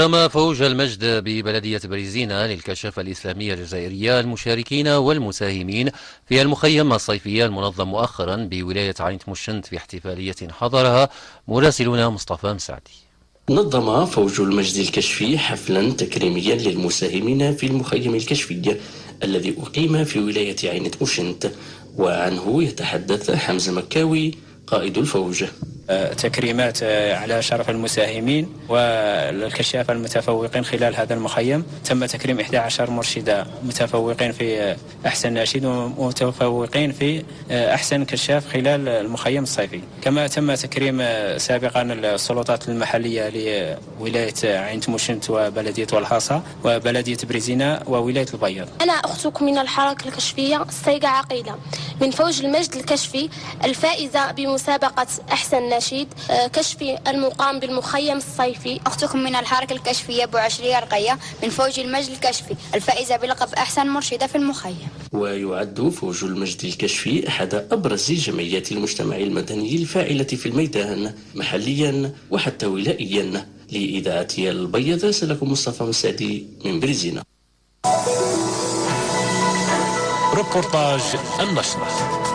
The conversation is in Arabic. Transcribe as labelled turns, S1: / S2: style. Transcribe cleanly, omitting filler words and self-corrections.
S1: نظم فوج المجد ببلدية بريزينا للكشافة الإسلامية الجزائرية المشاركين والمساهمين في المخيم الصيفي المنظم مؤخرا بولاية عين تمشنت في احتفالية حضرها مراسلنا مصطفى مسعدي.
S2: نظم فوج المجد الكشفي حفلا تكريميا للمساهمين في المخيم الكشفي الذي أقيم في ولاية عين تمشنت، وعنه يتحدث حمزة مكاوي قائد الفوج.
S3: تكريمات على شرف المساهمين والكشافة المتفوقين خلال هذا المخيم. تم تكريم 11 مرشدة متفوقين في أحسن ناشد ومتفوقين في أحسن كشاف خلال المخيم الصيفي. كما تم تكريم سابقا السلطات المحلية لولاية عين تمشنت وبلدية والهاصة وبلدية بريزينا وولاية البيض.
S4: أنا أختكم من الحركة الكشفية السيقة عقيلة من فوج المجد الكشفي الفائزة بمسابقة أحسن ناشد كشفي المقام بالمخيم الصيفي.
S5: أختكم من الحركة الكشفية بوعشرية رقية من فوج المجد الكشفي الفائزة بلقب أحسن مرشدة في المخيم.
S2: ويعد فوج المجد الكشفي أحد أبرز جمعيات المجتمع المدني الفاعلة في الميدان محليا وحتى ولائيا. لإذاعة البيض سلكم مصطفى مسعدي من بريزينا.
S6: ريبورتاج النشرة.